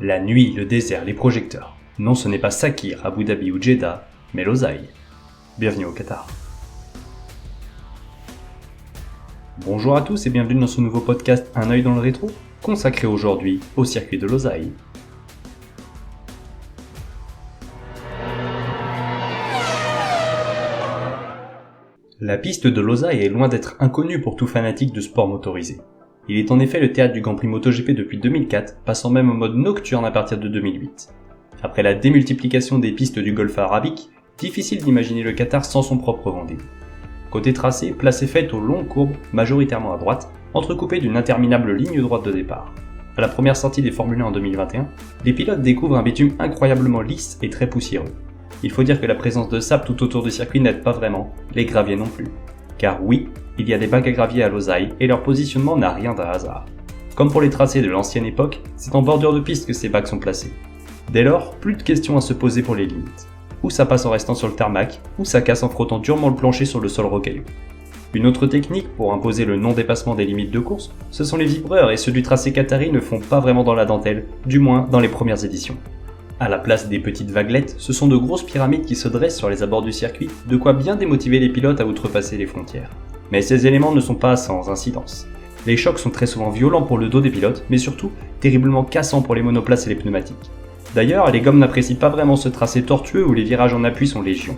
La nuit, le désert, les projecteurs. Non, ce n'est pas Sakhir, Abu Dhabi ou Jeddah, mais Losail. Bienvenue au Qatar. Bonjour à tous et bienvenue dans ce nouveau podcast Un œil dans le rétro, consacré aujourd'hui au circuit de Losail. La piste de Losail est loin d'être inconnue pour tout fanatique de sport motorisé. Il est en effet le théâtre du Grand Prix MotoGP depuis 2004, passant même au mode nocturne à partir de 2008. Après la démultiplication des pistes du Golfe arabique, difficile d'imaginer le Qatar sans son propre rendez-vous. Côté tracé, place est faite aux longues courbes, majoritairement à droite, entrecoupées d'une interminable ligne droite de départ. À la première sortie des Formule 1 en 2021, les pilotes découvrent un bitume incroyablement lisse et très poussiéreux. Il faut dire que la présence de sable tout autour du circuit n'aide pas vraiment, les graviers non plus. Car oui, il y a des bacs à gravier à Losail et leur positionnement n'a rien d'un hasard. Comme pour les tracés de l'ancienne époque, c'est en bordure de piste que ces bacs sont placés. Dès lors, plus de questions à se poser pour les limites. Ou ça passe en restant sur le tarmac, ou ça casse en frottant durement le plancher sur le sol rocailleux. Une autre technique pour imposer le non-dépassement des limites de course, ce sont les vibreurs et ceux du tracé qatari ne font pas vraiment dans la dentelle, du moins dans les premières éditions. À la place des petites vaguelettes, ce sont de grosses pyramides qui se dressent sur les abords du circuit, de quoi bien démotiver les pilotes à outrepasser les frontières. Mais ces éléments ne sont pas sans incidence. Les chocs sont très souvent violents pour le dos des pilotes, mais surtout terriblement cassants pour les monoplaces et les pneumatiques. D'ailleurs, les gommes n'apprécient pas vraiment ce tracé tortueux où les virages en appui sont légion.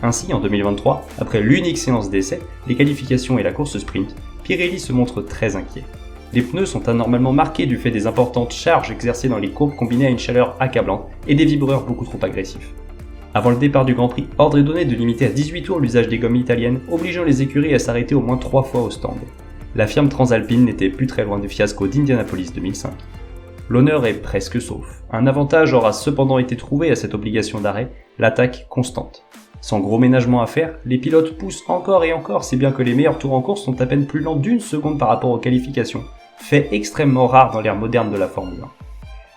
Ainsi, en 2023, après l'unique séance d'essai, les qualifications et la course sprint, Pirelli se montre très inquiet. Les pneus sont anormalement marqués du fait des importantes charges exercées dans les courbes combinées à une chaleur accablante et des vibreurs beaucoup trop agressifs. Avant le départ du Grand Prix, ordre est donné de limiter à 18 tours l'usage des gommes italiennes, obligeant les écuries à s'arrêter au moins 3 fois au stand. La firme transalpine n'était plus très loin du fiasco d'Indianapolis 2005. L'honneur est presque sauf. Un avantage aura cependant été trouvé à cette obligation d'arrêt, l'attaque constante. Sans gros ménagement à faire, les pilotes poussent encore et encore, si bien que les meilleurs tours en course sont à peine plus lents d'1 seconde par rapport aux qualifications, fait extrêmement rare dans l'ère moderne de la Formule 1.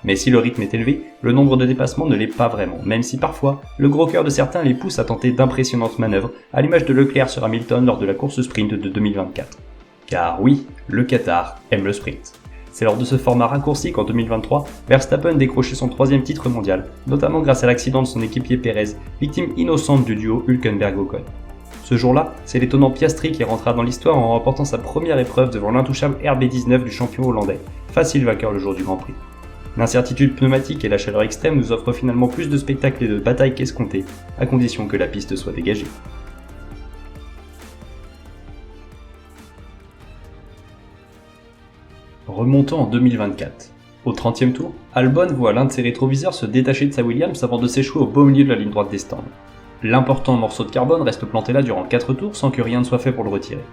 Mais si le rythme est élevé, le nombre de dépassements ne l'est pas vraiment, même si parfois, le gros cœur de certains les pousse à tenter d'impressionnantes manœuvres, à l'image de Leclerc sur Hamilton lors de la course sprint de 2024. Car oui, le Qatar aime le sprint. C'est lors de ce format raccourci qu'en 2023, Verstappen décrochait son 3e titre mondial, notamment grâce à l'accident de son équipier Pérez, victime innocente du duo Hülkenberg-Ocon. Ce jour-là, c'est l'étonnant Piastri qui rentra dans l'histoire en remportant sa première épreuve devant l'intouchable RB19 du champion hollandais, facile vainqueur le jour du Grand Prix. L'incertitude pneumatique et la chaleur extrême nous offrent finalement plus de spectacles et de batailles qu'escomptés, à condition que la piste soit dégagée. Remontons en 2024. Au 30e tour, Albon voit l'un de ses rétroviseurs se détacher de sa Williams avant de s'échouer au beau milieu de la ligne droite des stands. L'important morceau de carbone reste planté là durant 4 tours sans que rien ne soit fait pour le retirer.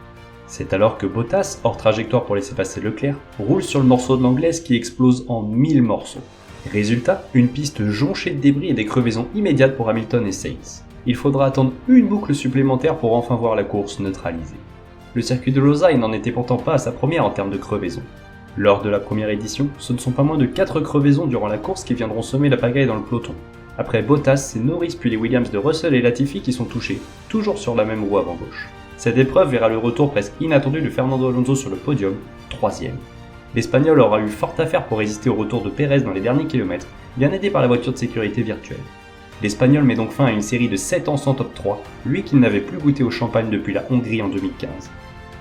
C'est alors que Bottas, hors trajectoire pour laisser passer Leclerc, roule sur le morceau de l'anglaise qui explose en 1000 morceaux. Résultat, une piste jonchée de débris et des crevaisons immédiates pour Hamilton et Sainz. Il faudra attendre une boucle supplémentaire pour enfin voir la course neutralisée. Le circuit de Losail n'en était pourtant pas à sa première en termes de crevaisons. Lors de la première édition, ce ne sont pas moins de 4 crevaisons durant la course qui viendront semer la pagaille dans le peloton. Après Bottas, c'est Norris puis les Williams de Russell et Latifi qui sont touchés, toujours sur la même roue avant gauche. Cette épreuve verra le retour presque inattendu de Fernando Alonso sur le podium, 3e. L'Espagnol aura eu fort à faire pour résister au retour de Pérez dans les derniers kilomètres, bien aidé par la voiture de sécurité virtuelle. L'Espagnol met donc fin à une série de 7 ans sans top 3, lui qui n'avait plus goûté au champagne depuis la Hongrie en 2015.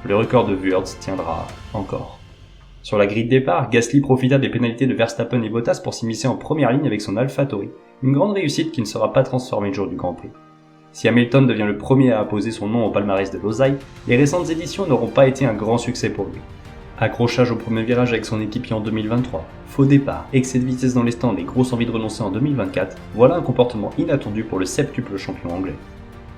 Le record de Wurz tiendra encore. Sur la grille de départ, Gasly profita des pénalités de Verstappen et Bottas pour s'immiscer en première ligne avec son AlphaTauri, une grande réussite qui ne sera pas transformée le jour du Grand Prix. Si Hamilton devient le premier à apposer son nom au palmarès de Losail, les récentes éditions n'auront pas été un grand succès pour lui. Accrochage au premier virage avec son équipier en 2023, faux départ, excès de vitesse dans les stands et grosse envie de renoncer en 2024, voilà un comportement inattendu pour le septuple champion anglais.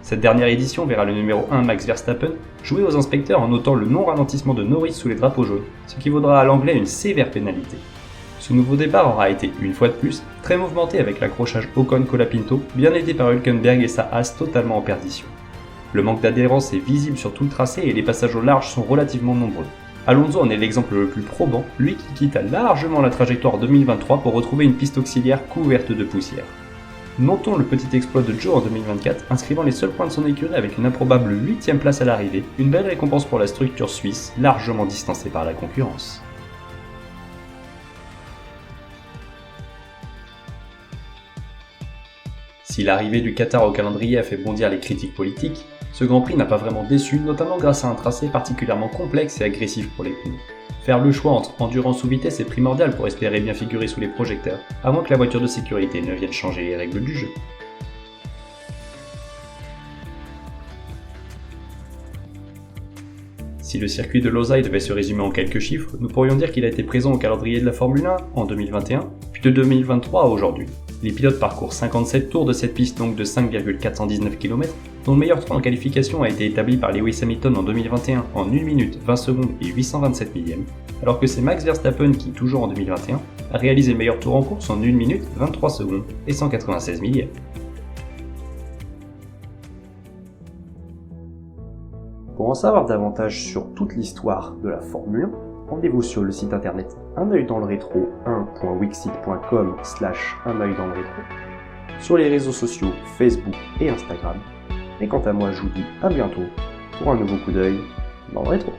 Cette dernière édition verra le numéro 1 Max Verstappen jouer aux inspecteurs en notant le non-ralentissement de Norris sous les drapeaux jaunes, ce qui vaudra à l'anglais une sévère pénalité. Ce nouveau départ aura été, une fois de plus, très mouvementé avec l'accrochage Ocon-Colapinto, bien aidé par Hülkenberg et sa Haas totalement en perdition. Le manque d'adhérence est visible sur tout le tracé et les passages au large sont relativement nombreux. Alonso en est l'exemple le plus probant, lui qui quitta largement la trajectoire 2023 pour retrouver une piste auxiliaire couverte de poussière. Notons le petit exploit de Joe en 2024, inscrivant les seuls points de son écurie avec une improbable 8ème place à l'arrivée, une belle récompense pour la structure suisse, largement distancée par la concurrence. Si l'arrivée du Qatar au calendrier a fait bondir les critiques politiques, ce Grand Prix n'a pas vraiment déçu, notamment grâce à un tracé particulièrement complexe et agressif pour les pneus. Faire le choix entre endurance ou vitesse est primordial pour espérer bien figurer sous les projecteurs, à moins que la voiture de sécurité ne vienne changer les règles du jeu. Si le circuit de Losail devait se résumer en quelques chiffres, nous pourrions dire qu'il a été présent au calendrier de la Formule 1 en 2021, puis de 2023 à aujourd'hui. Les pilotes parcourent 57 tours de cette piste donc de 5,419 km, dont le meilleur temps en qualification a été établi par Lewis Hamilton en 2021 en 1 minute 20 secondes et 827 millièmes, alors que c'est Max Verstappen qui, toujours en 2021, a réalisé le meilleur tour en course en 1 minute 23 secondes et 196 millièmes. Pour en savoir davantage sur toute l'histoire de la Formule 1, rendez-vous sur le site internet unoeildanslerétro 1.wixit.com/unoeildanslerétro, sur les réseaux sociaux Facebook et Instagram. Et quant à moi, je vous dis à bientôt pour un nouveau coup d'œil dans le rétro.